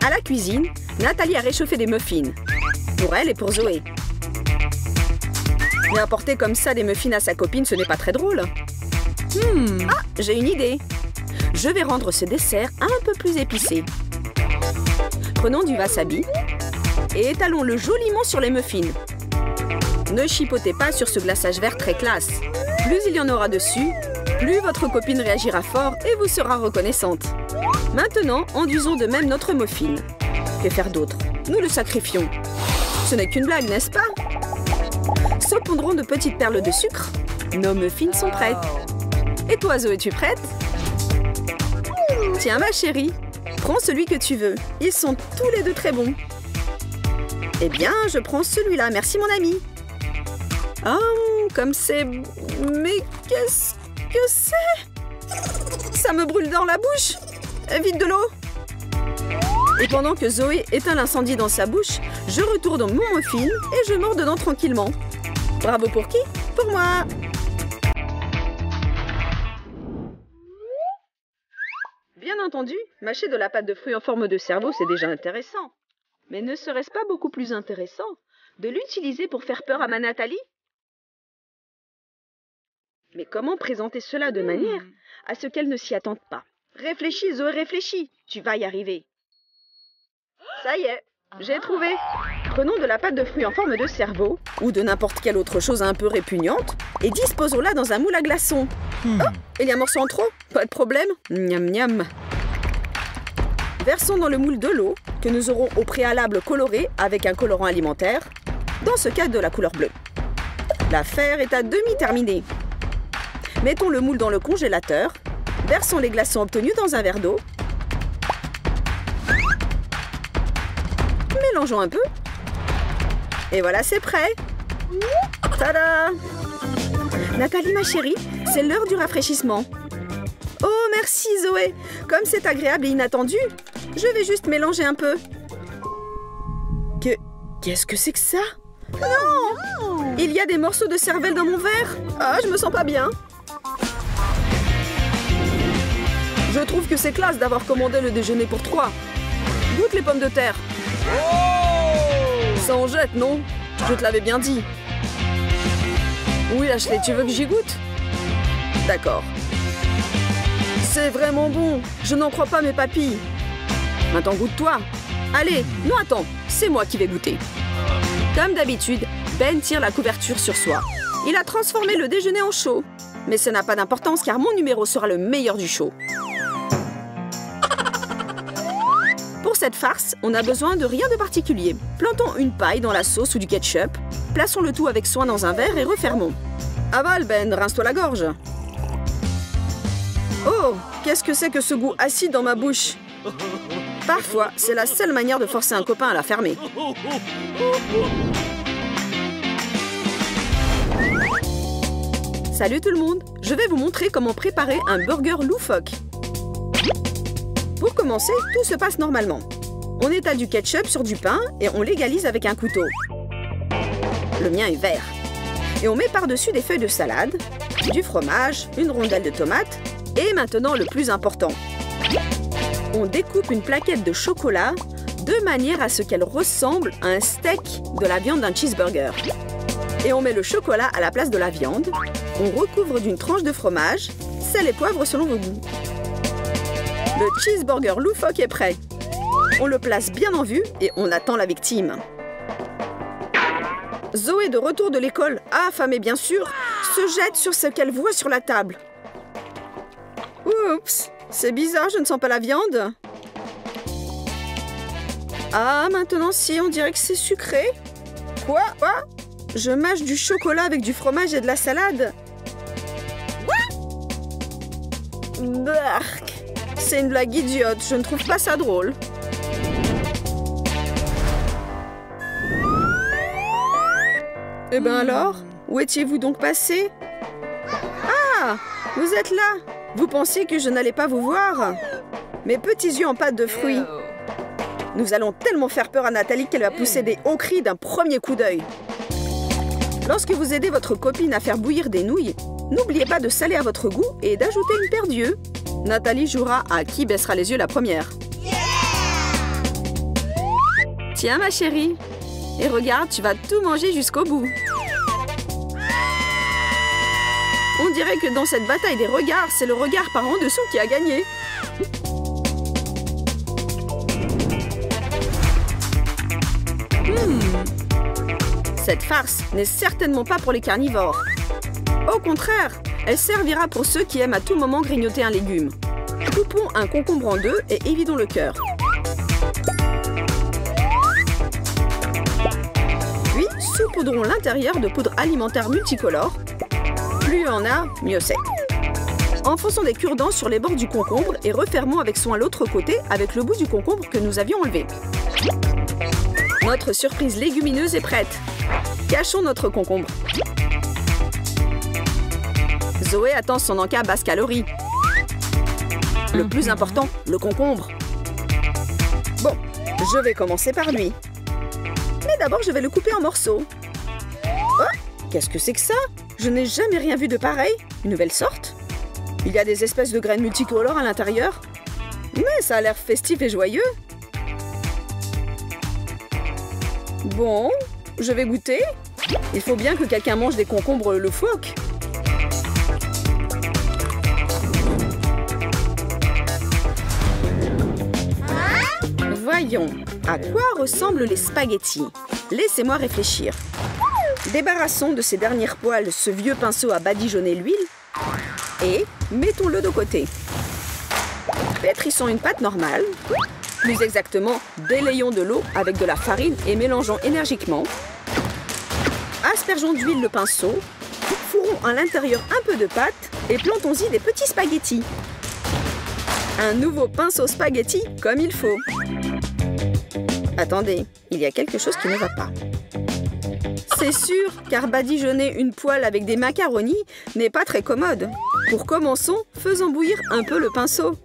À la cuisine, Nathalie a réchauffé des muffins. Pour elle et pour Zoé. Mais apporter comme ça des muffins à sa copine, ce n'est pas très drôle. Ah, j'ai une idée. Je vais rendre ce dessert un peu plus épicé. Prenons du wasabi et étalons-le joliment sur les muffins. Ne chipotez pas sur ce glaçage vert très classe. Plus il y en aura dessus, plus votre copine réagira fort et vous sera reconnaissante. Maintenant, enduisons de même notre muffin. Que faire d'autre? Nous le sacrifions. Ce n'est qu'une blague, n'est-ce pas? Saupondrons de petites perles de sucre. Nos muffins sont prêts. Et toi, Zoé, es-tu prête? Tiens, ma chérie, prends celui que tu veux. Ils sont tous les deux très bons. Eh bien, je prends celui-là. Merci, mon ami. Oh, comme c'est... Mais qu'est-ce que c'est? Ça me brûle dans la bouche. Vite de l'eau. Et pendant que Zoé éteint l'incendie dans sa bouche, je retourne dans mon muffin et je mords dedans tranquillement. Bravo pour qui? Pour moi. Bien entendu, mâcher de la pâte de fruits en forme de cerveau, c'est déjà intéressant. Mais ne serait-ce pas beaucoup plus intéressant de l'utiliser pour faire peur à ma Nathalie? Mais comment présenter cela de manière à ce qu'elle ne s'y attende pas? Réfléchis, Zoé, réfléchis. Tu vas y arriver. Ça y est, j'ai trouvé. Prenons de la pâte de fruits en forme de cerveau, ou de n'importe quelle autre chose un peu répugnante, et disposons-la dans un moule à glaçons. Oh, il y a un morceau en trop? Pas de problème. Miam miam. Versons dans le moule de l'eau, que nous aurons au préalable colorée avec un colorant alimentaire, dans ce cas de la couleur bleue. L'affaire est à demi terminée. Mettons le moule dans le congélateur, versons les glaçons obtenus dans un verre d'eau, mélangeons un peu, et voilà, c'est prêt. Tada! Nathalie, ma chérie, c'est l'heure du rafraîchissement. Oh, merci Zoé. Comme c'est agréable et inattendu, je vais juste mélanger un peu. Qu'est-ce que c'est que ça? Non! Il y a des morceaux de cervelle dans mon verre. Ah, je me sens pas bien. Je trouve que c'est classe d'avoir commandé le déjeuner pour 3. Goûte les pommes de terre. Ça en jette, non? Je te l'avais bien dit. Oui, Ashley, tu veux que j'y goûte? D'accord. C'est vraiment bon. Je n'en crois pas mes papilles. Maintenant, goûte-toi. Allez, non, attends. C'est moi qui vais goûter. Comme d'habitude, Ben tire la couverture sur soi. Il a transformé le déjeuner en show. Mais ça n'a pas d'importance car mon numéro sera le meilleur du show. Pour cette farce, on n'a besoin de rien de particulier. Plantons une paille dans la sauce ou du ketchup, plaçons le tout avec soin dans un verre et refermons. Avale, Ben, rince-toi la gorge. Oh, qu'est-ce que c'est que ce goût acide dans ma bouche? Parfois, c'est la seule manière de forcer un copain à la fermer. Salut tout le monde, je vais vous montrer comment préparer un burger loufoque. Pour commencer, tout se passe normalement. On étale du ketchup sur du pain et on l'égalise avec un couteau. Le mien est vert. Et on met par-dessus des feuilles de salade, du fromage, une rondelle de tomate et maintenant le plus important. On découpe une plaquette de chocolat de manière à ce qu'elle ressemble à un steak de la viande d'un cheeseburger. Et on met le chocolat à la place de la viande. On recouvre d'une tranche de fromage, sel et poivre selon vos goûts. Le cheeseburger loufoque est prêt. On le place bien en vue et on attend la victime. Zoé, de retour de l'école, affamée bien sûr, se jette sur ce qu'elle voit sur la table. Oups, c'est bizarre, je ne sens pas la viande. Ah, maintenant si, on dirait que c'est sucré. Quoi? Je mâche du chocolat avec du fromage et de la salade. Bark. C'est une blague idiote, je ne trouve pas ça drôle. Eh ben alors, où étiez-vous donc passé? Ah, vous êtes là. Vous pensiez que je n'allais pas vous voir? Mes petits yeux en pâte de fruits. Nous allons tellement faire peur à Nathalie qu'elle va pousser des hauts cris d'un premier coup d'œil. Lorsque vous aidez votre copine à faire bouillir des nouilles, n'oubliez pas de saler à votre goût et d'ajouter une paire d'yeux. Nathalie jouera à qui baissera les yeux la première. Tiens, ma chérie. Et regarde, tu vas tout manger jusqu'au bout. On dirait que dans cette bataille des regards, c'est le regard par en dessous qui a gagné. Cette farce n'est certainement pas pour les carnivores. Au contraire, elle servira pour ceux qui aiment à tout moment grignoter un légume. Coupons un concombre en deux et évidons le cœur. Puis, saupoudrons l'intérieur de poudre alimentaire multicolore. Plus il y en a, mieux c'est. Enfonçons des cure-dents sur les bords du concombre et refermons avec soin l'autre côté avec le bout du concombre que nous avions enlevé. Notre surprise légumineuse est prête. Cachons notre concombre. Zoé attend son encas basse calorie. Le plus important, le concombre. Bon, je vais commencer par lui. Mais d'abord, je vais le couper en morceaux. Oh, qu'est-ce que c'est que ça? Je n'ai jamais rien vu de pareil. Une nouvelle sorte? Il y a des espèces de graines multicolores à l'intérieur. Mais ça a l'air festif et joyeux. Bon, je vais goûter. Il faut bien que quelqu'un mange des concombres loufoques. Voyons, à quoi ressemblent les spaghettis? Laissez-moi réfléchir. Débarrassons de ces dernières poils ce vieux pinceau à badigeonner l'huile et mettons-le de côté. Pétrissons une pâte normale. Plus exactement, délayons de l'eau avec de la farine et mélangeons énergiquement. Aspergeons d'huile le pinceau. Fourrons à l'intérieur un peu de pâte et plantons-y des petits spaghettis. Un nouveau pinceau spaghetti comme il faut. Attendez, il y a quelque chose qui ne va pas. C'est sûr, car badigeonner une poêle avec des macaronis n'est pas très commode. Pour commençons, faisons bouillir un peu le pinceau.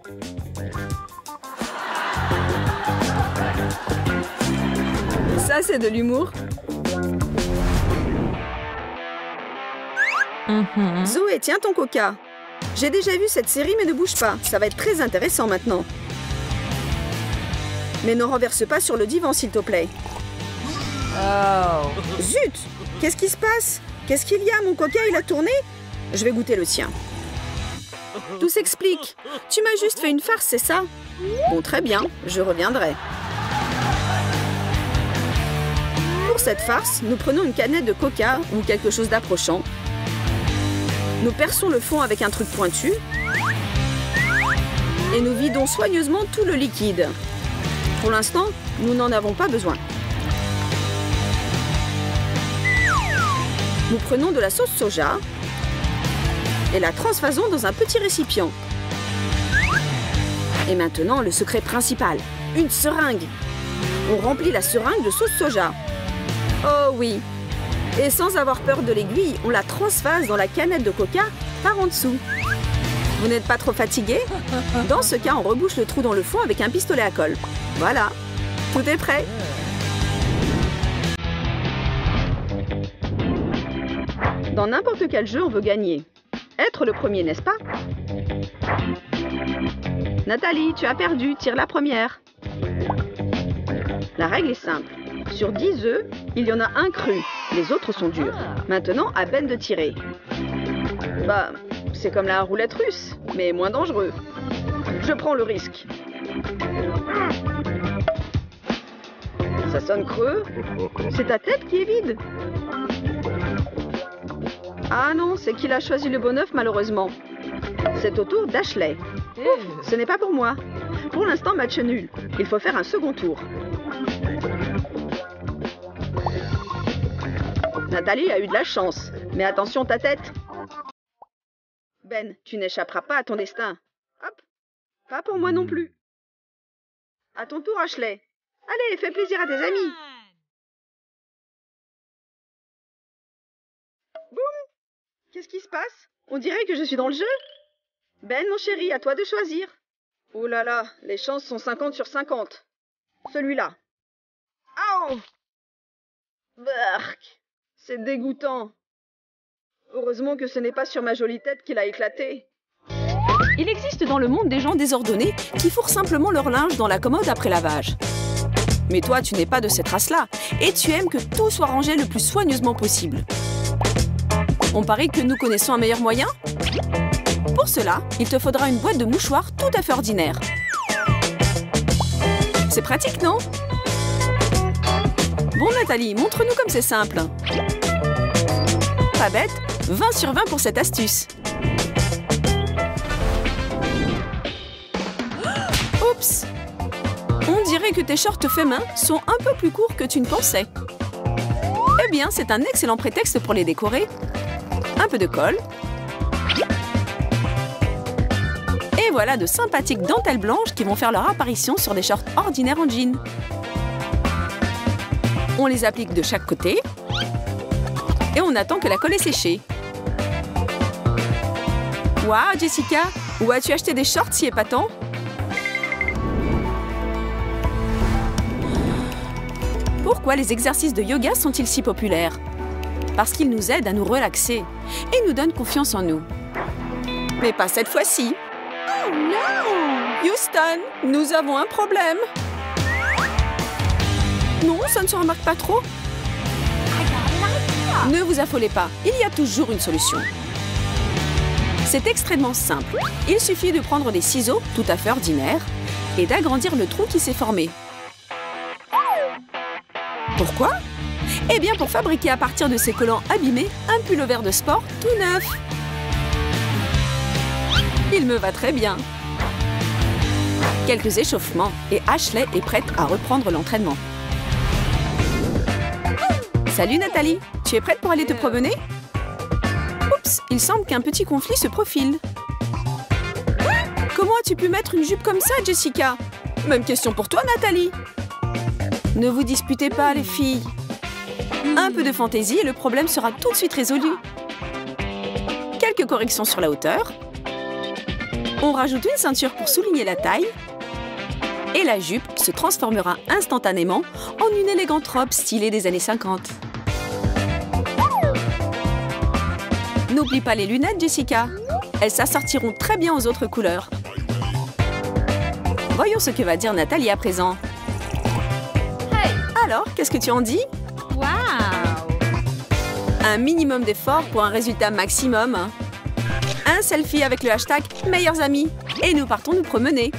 Ça, c'est de l'humour. Zoé, tiens ton coca. J'ai déjà vu cette série, mais ne bouge pas. Ça va être très intéressant maintenant. Mais ne renverse pas sur le divan, s'il te plaît. Oh. Zut! Qu'est-ce qui se passe? Qu'est-ce qu'il y a? Mon coca, il a tourné? Je vais goûter le sien. Tout s'explique. Tu m'as juste fait une farce, c'est ça? Bon, très bien. Je reviendrai. Pour cette farce, nous prenons une canette de coca ou quelque chose d'approchant. Nous perçons le fond avec un truc pointu. Et nous vidons soigneusement tout le liquide. Pour l'instant, nous n'en avons pas besoin. Nous prenons de la sauce soja et la transfasons dans un petit récipient. Et maintenant, le secret principal, une seringue. On remplit la seringue de sauce soja. Oh oui! Et sans avoir peur de l'aiguille, on la transfase dans la canette de coca par en dessous. Vous n'êtes pas trop fatigué? Dans ce cas, on rebouche le trou dans le fond avec un pistolet à colle. Voilà, tout est prêt. Dans n'importe quel jeu, on veut gagner. Être le premier, n'est-ce pas? Nathalie, tu as perdu, tire la première. La règle est simple. Sur 10 œufs, il y en a un cru. Les autres sont durs. Maintenant, à Ben de tirer. Bah, c'est comme la roulette russe, mais moins dangereux. Je prends le risque. Ça sonne creux. C'est ta tête qui est vide. Ah non, c'est qu'il a choisi le bon œuf, malheureusement. C'est au tour d'Ashley. Ouf, ce n'est pas pour moi. Pour l'instant, match nul. Il faut faire un second tour. Nathalie a eu de la chance, mais attention ta tête. Ben, tu n'échapperas pas à ton destin. Hop, pas pour moi non plus. À ton tour, Ashley. Allez, fais plaisir à tes amis. Boum! Qu'est-ce qui se passe? On dirait que je suis dans le jeu. Ben, mon chéri, à toi de choisir. Oh là là, les chances sont 50 sur 50. Celui-là. Aouh! Bark! C'est dégoûtant. Heureusement que ce n'est pas sur ma jolie tête qu'il a éclaté. Il existe dans le monde des gens désordonnés qui fourrent simplement leur linge dans la commode après lavage. Mais toi, tu n'es pas de cette race-là. Et tu aimes que tout soit rangé le plus soigneusement possible. On parie que nous connaissons un meilleur moyen? Pour cela, il te faudra une boîte de mouchoirs tout à fait ordinaire. C'est pratique, non? Bon, Nathalie, montre-nous comme c'est simple. Pas bête, 20 sur 20 pour cette astuce. Oups! On dirait que tes shorts faits main sont un peu plus courts que tu ne pensais. Eh bien, c'est un excellent prétexte pour les décorer. Un peu de colle. Et voilà de sympathiques dentelles blanches qui vont faire leur apparition sur des shorts ordinaires en jean. On les applique de chaque côté. Et on attend que la colle ait séché. Waouh, Jessica! Où as-tu acheté des shorts si épatants? Pourquoi les exercices de yoga sont-ils si populaires? Parce qu'ils nous aident à nous relaxer et nous donnent confiance en nous. Mais pas cette fois-ci. Oh non! Houston, nous avons un problème. Non, ça ne se remarque pas trop. Ne vous affolez pas, il y a toujours une solution. C'est extrêmement simple. Il suffit de prendre des ciseaux tout à fait ordinaires et d'agrandir le trou qui s'est formé. Pourquoi? Eh bien pour fabriquer à partir de ces collants abîmés un pullover de sport tout neuf. Il me va très bien. Quelques échauffements et Ashley est prête à reprendre l'entraînement. Salut Nathalie, tu es prête pour aller te promener? Oups, il semble qu'un petit conflit se profile. Comment as-tu pu mettre une jupe comme ça, Jessica? Même question pour toi, Nathalie. Ne vous disputez pas, les filles. Un peu de fantaisie et le problème sera tout de suite résolu. Quelques corrections sur la hauteur. On rajoute une ceinture pour souligner la taille. Et la jupe se transformera instantanément en une élégante robe stylée des années 50. N'oublie pas les lunettes, Jessica. Elles s'assortiront très bien aux autres couleurs. Voyons ce que va dire Nathalie à présent. Alors, qu'est-ce que tu en dis? Wow! Un minimum d'effort pour un résultat maximum. Un selfie avec le hashtag meilleurs amis. Et nous partons nous promener.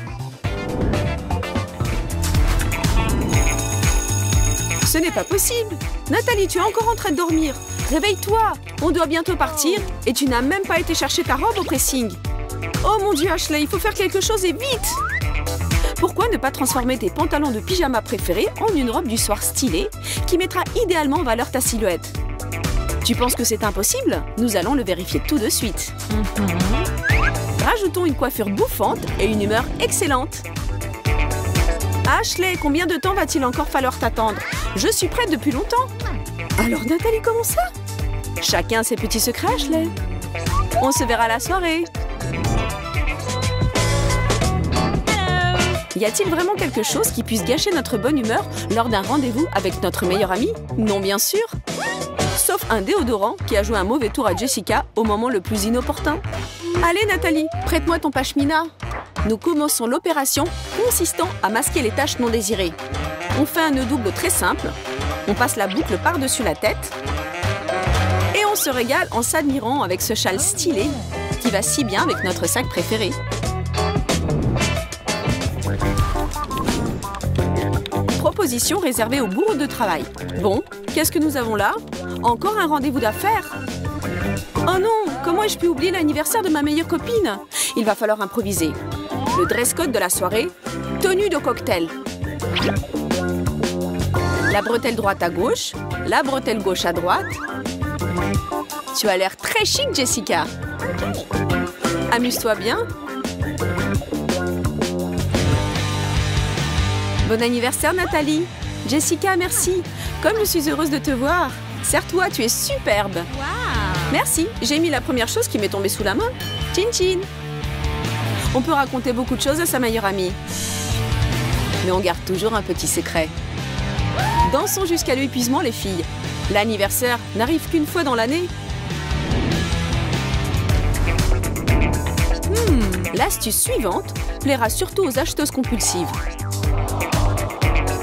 Ce n'est pas possible. Nathalie, tu es encore en train de dormir. Réveille-toi. On doit bientôt partir et tu n'as même pas été chercher ta robe au pressing. Oh mon Dieu, Ashley, il faut faire quelque chose et vite. Pourquoi ne pas transformer tes pantalons de pyjama préférés en une robe du soir stylée qui mettra idéalement en valeur ta silhouette? Tu penses que c'est impossible? Nous allons le vérifier tout de suite. Rajoutons une coiffure bouffante et une humeur excellente. Ashley, combien de temps va-t-il encore falloir t'attendre? Je suis prête depuis longtemps. Alors Nathalie, comment ça? Chacun ses petits secrets, Ashley. On se verra à la soirée. Y a-t-il vraiment quelque chose qui puisse gâcher notre bonne humeur lors d'un rendez-vous avec notre meilleur ami? Non, bien sûr. Sauf un déodorant qui a joué un mauvais tour à Jessica au moment le plus inopportun. Allez Nathalie, prête-moi ton pashmina. Nous commençons l'opération consistant à masquer les taches non désirées. On fait un nœud double très simple. On passe la boucle par-dessus la tête. Et on se régale en s'admirant avec ce châle stylé qui va si bien avec notre sac préféré. Proposition réservée aux bourreaux de travail. Bon, qu'est-ce que nous avons là? Encore un rendez-vous d'affaires? Oh non, comment ai-je pu oublier l'anniversaire de ma meilleure copine? Il va falloir improviser. Le dress code de la soirée, tenue de cocktail. La bretelle droite à gauche, la bretelle gauche à droite. Tu as l'air très chic, Jessica. Amuse-toi bien. Bon anniversaire, Nathalie. Jessica, merci. Comme je suis heureuse de te voir. Serre-toi, tu es superbe. Wow! Merci, j'ai mis la première chose qui m'est tombée sous la main. Chin chin. On peut raconter beaucoup de choses à sa meilleure amie. Mais on garde toujours un petit secret. Dansons jusqu'à l'épuisement, les filles. L'anniversaire n'arrive qu'une fois dans l'année. L'astuce suivante plaira surtout aux acheteuses compulsives.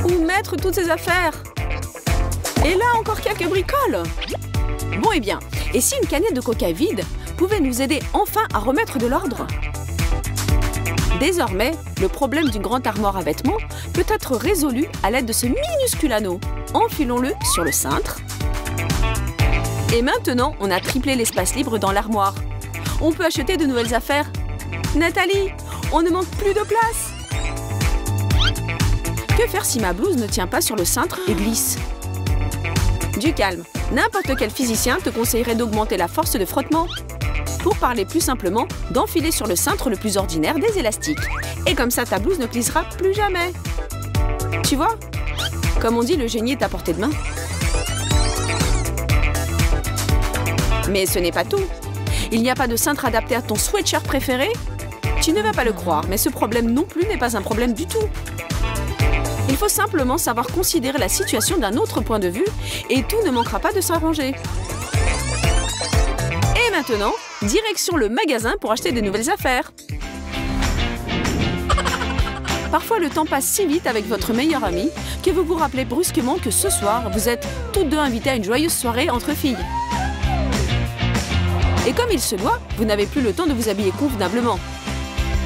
Ou même mettre toutes ces affaires? Et là, encore quelques bricoles. Bon, eh bien, et si une canette de coca vide pouvait nous aider enfin à remettre de l'ordre? Désormais, le problème d'une grande armoire à vêtements peut être résolu à l'aide de ce minuscule anneau. Enfilons-le sur le cintre. Et maintenant, on a triplé l'espace libre dans l'armoire. On peut acheter de nouvelles affaires. Nathalie, on ne manque plus de place. Que faire si ma blouse ne tient pas sur le cintre et glisse? Du calme. N'importe quel physicien te conseillerait d'augmenter la force de frottement. Pour parler plus simplement, d'enfiler sur le cintre le plus ordinaire des élastiques. Et comme ça, ta blouse ne glissera plus jamais. Tu vois? Comme on dit, le génie est à portée de main. Mais ce n'est pas tout. Il n'y a pas de cintre adapté à ton sweatshirt préféré? Tu ne vas pas le croire, mais ce problème non plus n'est pas un problème du tout. Il faut simplement savoir considérer la situation d'un autre point de vue et tout ne manquera pas de s'arranger. Et maintenant, direction le magasin pour acheter de nouvelles affaires. Parfois, le temps passe si vite avec votre meilleure amie que vous vous rappelez brusquement que ce soir, vous êtes toutes deux invitées à une joyeuse soirée entre filles. Et comme il se doit, vous n'avez plus le temps de vous habiller convenablement.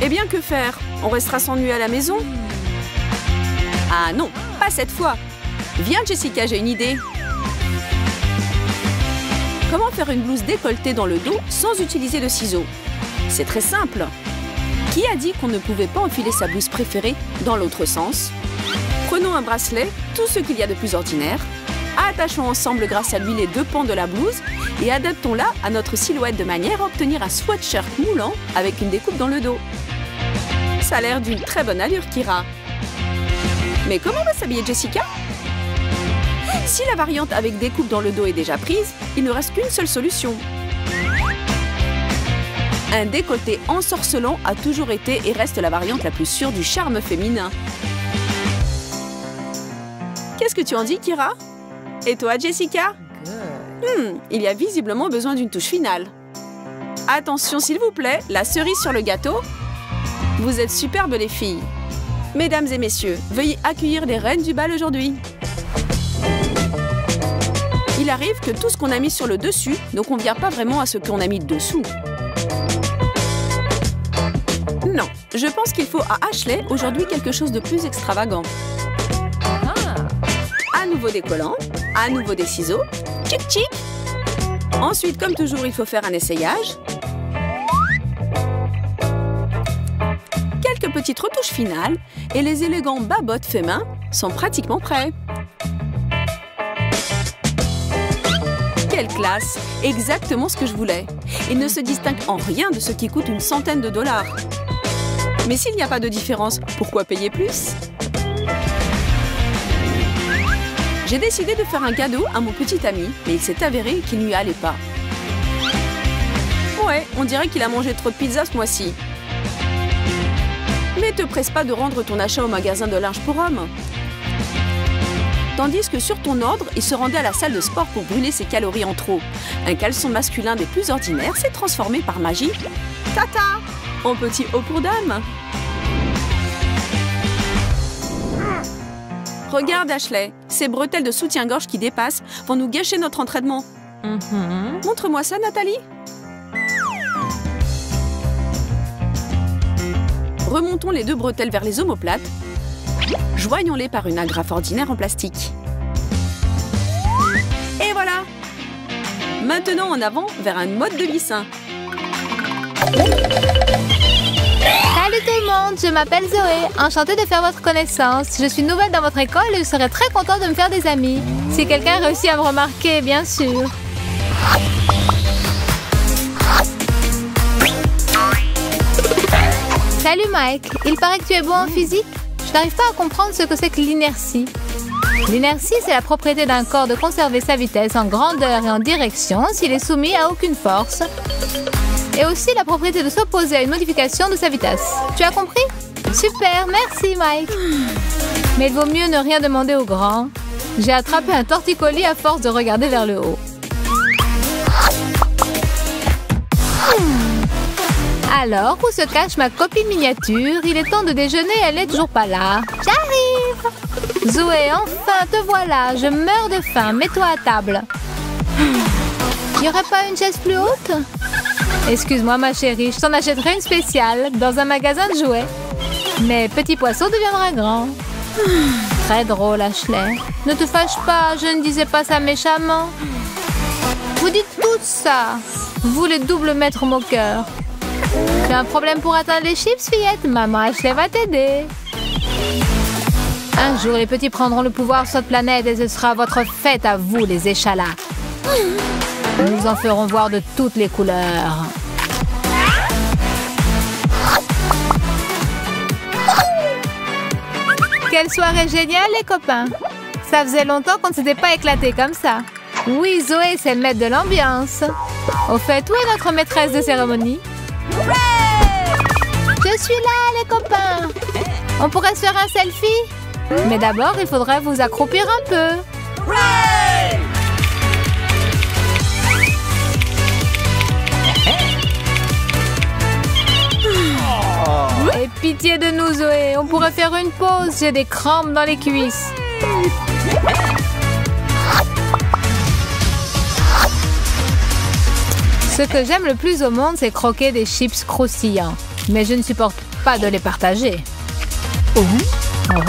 Eh bien, que faire? On restera s'ennuyer à la maison? Ah non, pas cette fois. Viens Jessica, j'ai une idée. Comment faire une blouse décolletée dans le dos sans utiliser de ciseaux? C'est très simple. Qui a dit qu'on ne pouvait pas enfiler sa blouse préférée dans l'autre sens? Prenons un bracelet, tout ce qu'il y a de plus ordinaire. Attachons ensemble grâce à lui les deux pans de la blouse et adaptons-la à notre silhouette de manière à obtenir un sweatshirt moulant avec une découpe dans le dos. Ça a l'air d'une très bonne allure, Kira. Mais comment va s'habiller Jessica? Si la variante avec découpe dans le dos est déjà prise, il ne reste qu'une seule solution. Un décolleté ensorcelant a toujours été et reste la variante la plus sûre du charme féminin. Qu'est-ce que tu en dis, Kira? Et toi, Jessica? Il y a visiblement besoin d'une touche finale. Attention, s'il vous plaît, la cerise sur le gâteau. Vous êtes superbes, les filles. Mesdames et messieurs, veuillez accueillir les reines du bal aujourd'hui. Il arrive que tout ce qu'on a mis sur le dessus ne convient pas vraiment à ce qu'on a mis dessous. Non, je pense qu'il faut à Ashley aujourd'hui quelque chose de plus extravagant. À nouveau des collants, à nouveau des ciseaux, tchic tchic. Ensuite, comme toujours, il faut faire un essayage. Quelques petites retouches finales et les élégants bas-bottes faits main sont pratiquement prêts. Quelle classe! Exactement ce que je voulais. Il ne se distingue en rien de ce qui coûte une centaine de dollars. Mais s'il n'y a pas de différence, pourquoi payer plus? J'ai décidé de faire un cadeau à mon petit ami, mais il s'est avéré qu'il ne lui allait pas. Ouais, on dirait qu'il a mangé trop de pizza ce mois-ci. Mais te presse pas de rendre ton achat au magasin de linge pour hommes. Tandis que sur ton ordre, il se rendait à la salle de sport pour brûler ses calories en trop. Un caleçon masculin des plus ordinaires s'est transformé par magie, tata, en petit haut pour dame. Regarde Ashley, ces bretelles de soutien-gorge qui dépassent vont nous gâcher notre entraînement. Montre-moi ça, Nathalie. Remontons les deux bretelles vers les omoplates. Joignons-les par une agrafe ordinaire en plastique. Et voilà! Maintenant en avant vers un mode de lissin. Salut tout le monde, je m'appelle Zoé. Enchantée de faire votre connaissance. Je suis nouvelle dans votre école et je serais très contente de me faire des amis. Si quelqu'un réussit à me remarquer, bien sûr. Salut Mike, il paraît que tu es bon en physique. Je n'arrive pas à comprendre ce que c'est que l'inertie. L'inertie, c'est la propriété d'un corps de conserver sa vitesse en grandeur et en direction s'il est soumis à aucune force. Et aussi la propriété de s'opposer à une modification de sa vitesse. Tu as compris? Super, merci Mike. Mais il vaut mieux ne rien demander aux grands. J'ai attrapé un torticolis à force de regarder vers le haut. Alors, où se cache ma copine miniature? Il est temps de déjeuner, elle n'est toujours pas là. J'arrive! Zoé, enfin, te voilà. Je meurs de faim. Mets-toi à table. Il n'y aurait pas une chaise plus haute? Excuse-moi, ma chérie. Je t'en achèterai une spéciale dans un magasin de jouets. Mais petit poisson deviendra grand. Très drôle, Ashley. Ne te fâche pas, je ne disais pas ça méchamment. Vous dites tout ça. Vous, les doubles maîtres moqueurs. Tu as un problème pour atteindre les chips, fillette? Maman Ashley va t'aider. Un jour, les petits prendront le pouvoir sur cette planète et ce sera votre fête à vous, les échalas. Nous en ferons voir de toutes les couleurs. Quelle soirée géniale, les copains! Ça faisait longtemps qu'on ne s'était pas éclaté comme ça. Oui, Zoé, c'est le maître de l'ambiance. Au fait, où est notre maîtresse de cérémonie? Je suis là, les copains! On pourrait se faire un selfie? Mais d'abord, il faudrait vous accroupir un peu. Et pitié de nous, Zoé, on pourrait faire une pause, j'ai des crampes dans les cuisses. Ce que j'aime le plus au monde, c'est croquer des chips croustillants. Mais je ne supporte pas de les partager. Oh,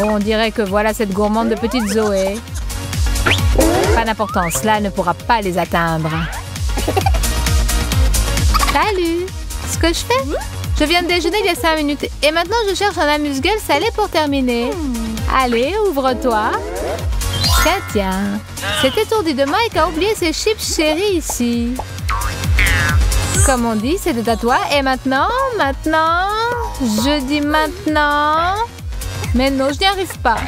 on dirait que voilà cette gourmande de petite Zoé. Pas d'importance, cela ne pourra pas les atteindre. Salut! Ce que je fais? Je viens de déjeuner il y a 5 minutes et maintenant je cherche un amuse-gueule salé pour terminer. Allez, ouvre-toi. Tiens. Cet étourdi de Mike a oublié ses chips chéris ici. Comme on dit, c'est à toi. Et maintenant, je dis maintenant. Mais non, je n'y arrive pas.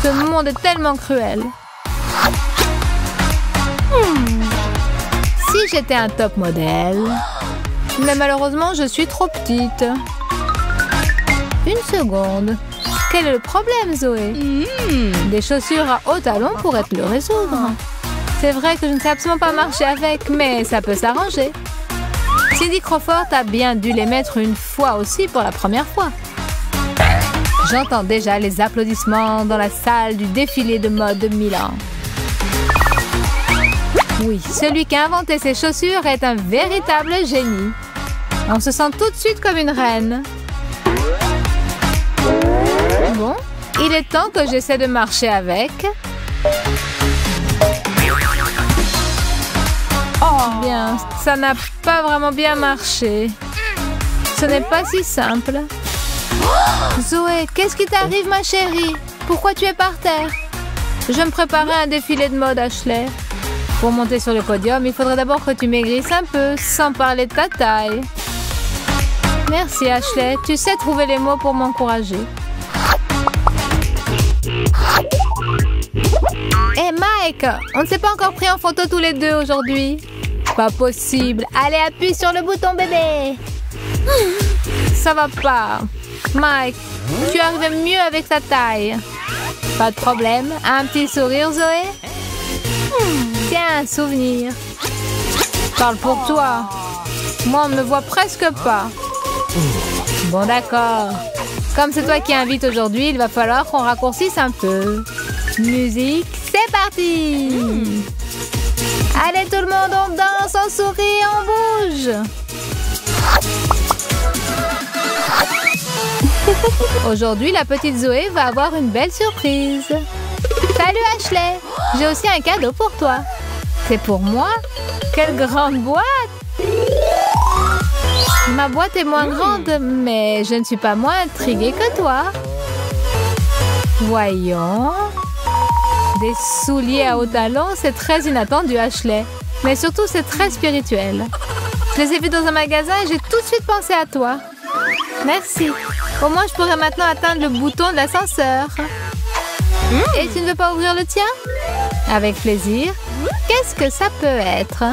Ce monde est tellement cruel. Si j'étais un top modèle... Mais malheureusement, je suis trop petite. Une seconde. Quel est le problème, Zoé? Des chaussures à hauts talons pourraient te le résoudre. C'est vrai que je ne sais absolument pas marcher avec, mais ça peut s'arranger. Cindy Crawford a bien dû les mettre une fois aussi pour la première fois. J'entends déjà les applaudissements dans la salle du défilé de mode de Milan. Oui, celui qui a inventé ces chaussures est un véritable génie. On se sent tout de suite comme une reine. Bon, il est temps que j'essaie de marcher avec. Oh, bien, ça n'a pas vraiment bien marché. Ce n'est pas si simple. Zoé, qu'est-ce qui t'arrive, ma chérie? Pourquoi tu es par terre? Je me préparais à un défilé de mode, Ashley. Pour monter sur le podium, il faudrait d'abord que tu maigrisses un peu, sans parler de ta taille. Merci, Ashley. Tu sais trouver les mots pour m'encourager. Hey, Mike, on ne s'est pas encore pris en photo tous les deux aujourd'hui. Pas possible. Allez, appuie sur le bouton, bébé. Ça va pas. Mike, tu arrives mieux avec ta taille. Pas de problème. Un petit sourire, Zoé? Tiens, un souvenir. Parle pour toi. Moi, on ne me voit presque pas. Bon, d'accord. Comme c'est toi qui invite aujourd'hui, il va falloir qu'on raccourcisse un peu. Musique, c'est parti! Allez, tout le monde, on danse, on sourit, on bouge. Aujourd'hui, la petite Zoé va avoir une belle surprise. Salut Ashley, j'ai aussi un cadeau pour toi. C'est pour moi? Quelle grande boîte! Ma boîte est moins grande, mais je ne suis pas moins intriguée que toi. Voyons. Des souliers à hauts talons, c'est très inattendu, Ashley. Mais surtout, c'est très spirituel. Je les ai vus dans un magasin et j'ai tout de suite pensé à toi. Merci. Au moins, je pourrais maintenant atteindre le bouton de l'ascenseur. Et tu ne veux pas ouvrir le tien? Avec plaisir. Qu'est-ce que ça peut être?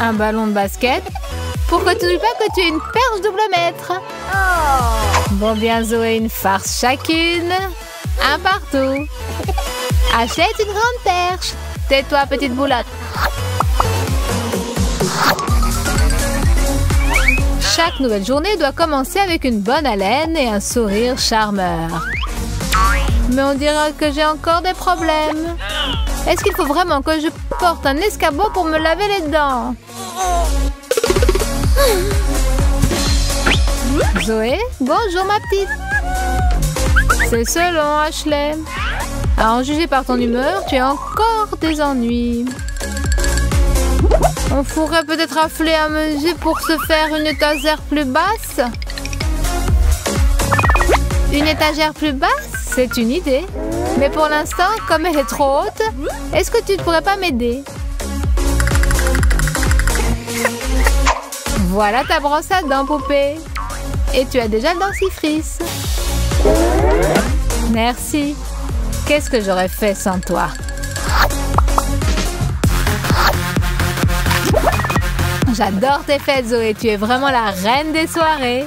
Un ballon de basket? Pourquoi tu ne dis pas que tu es une perche double mètre? Bon bien, Zoé, une farce chacune. Un partout. Ashley est une grande perche. Tais-toi, petite boulotte. Chaque nouvelle journée doit commencer avec une bonne haleine et un sourire charmeur. Mais on dirait que j'ai encore des problèmes. Est-ce qu'il faut vraiment que je porte un escabeau pour me laver les dents? Zoé, bonjour ma petite. C'est selon, Ashley. À en juger par ton humeur, tu as encore des ennuis. On pourrait peut-être rafler à mesure pour se faire une étagère plus basse. Une étagère plus basse? C'est une idée. Mais pour l'instant, comme elle est trop haute, est-ce que tu ne pourrais pas m'aider? Voilà ta brosse à dents, poupée. Et tu as déjà le dentifrice. Merci. Qu'est-ce que j'aurais fait sans toi? J'adore tes fêtes, Zoé. Tu es vraiment la reine des soirées.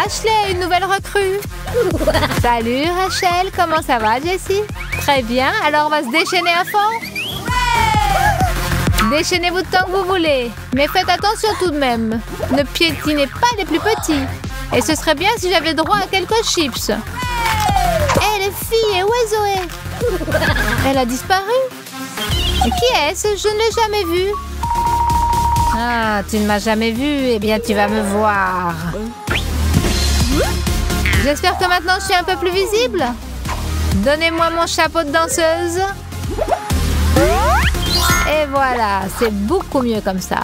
Ashley, une nouvelle recrue. Salut, Rachel. Comment ça va, Jessie? Très bien. Alors, on va se déchaîner à fond. Déchaînez-vous tant que vous voulez. Mais faites attention tout de même. Ne piétinez pas les plus petits. Et ce serait bien si j'avais droit à quelques chips. Hé, les filles, où est Zoé? Elle a disparu. Qui est-ce? Je ne l'ai jamais vue. Ah, tu ne m'as jamais vue. Eh bien, tu vas me voir. J'espère que maintenant je suis un peu plus visible. Donnez-moi mon chapeau de danseuse. Et voilà, c'est beaucoup mieux comme ça.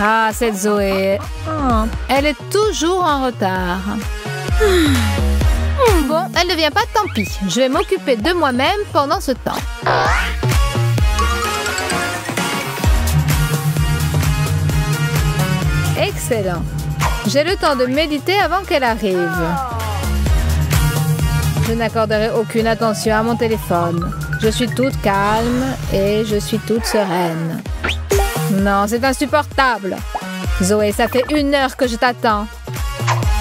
Ah, cette Zoé. Elle est toujours en retard. Bon, elle ne vient pas, tant pis. Je vais m'occuper de moi-même pendant ce temps. Excellent. J'ai le temps de méditer avant qu'elle arrive. Je n'accorderai aucune attention à mon téléphone. Je suis toute calme et je suis toute sereine. Non, c'est insupportable. Zoé, ça fait 1 heure que je t'attends.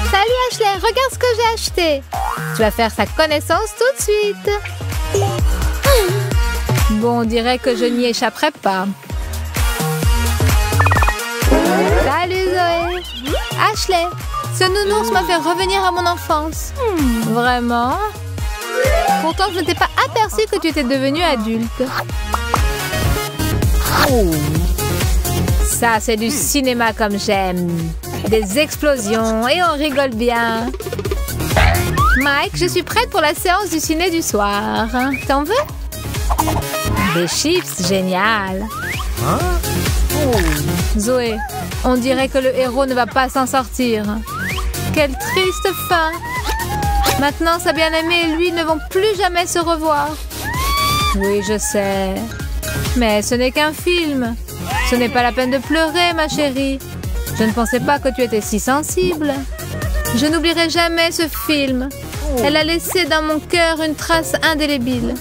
Salut Ashley, regarde ce que j'ai acheté. Tu vas faire sa connaissance tout de suite. Bon, on dirait que je n'y échapperai pas. Salut Zoé. Ashley, ce nounours m'a fait revenir à mon enfance. Vraiment? Pourtant, je ne t'ai pas aperçu que tu étais devenue adulte. Ça, c'est du cinéma comme j'aime. Des explosions et on rigole bien. Mike, je suis prête pour la séance du ciné du soir. T'en veux? Des chips, génial. Zoé, on dirait que le héros ne va pas s'en sortir. Quelle triste fin. Maintenant, sa bien-aimée et lui ne vont plus jamais se revoir. Oui, je sais. Mais ce n'est qu'un film. Ce n'est pas la peine de pleurer, ma chérie. Je ne pensais pas que tu étais si sensible. Je n'oublierai jamais ce film. Elle a laissé dans mon cœur une trace indélébile.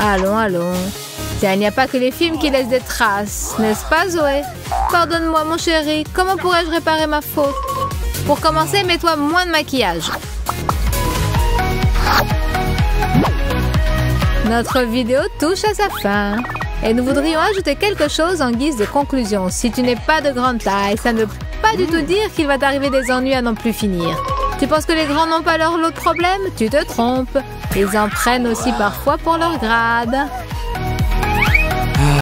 Allons, allons. Tiens, il n'y a pas que les films qui laissent des traces, n'est-ce pas, Zoé? Pardonne-moi, mon chéri. Comment pourrais-je réparer ma faute? Pour commencer, mets-toi moins de maquillage. Notre vidéo touche à sa fin. Et nous voudrions ajouter quelque chose en guise de conclusion. Si tu n'es pas de grande taille, ça ne veut pas du tout dire qu'il va t'arriver des ennuis à n'en plus finir. Tu penses que les grands n'ont pas leur lot de problèmes? Tu te trompes. Ils en prennent aussi parfois pour leur grade.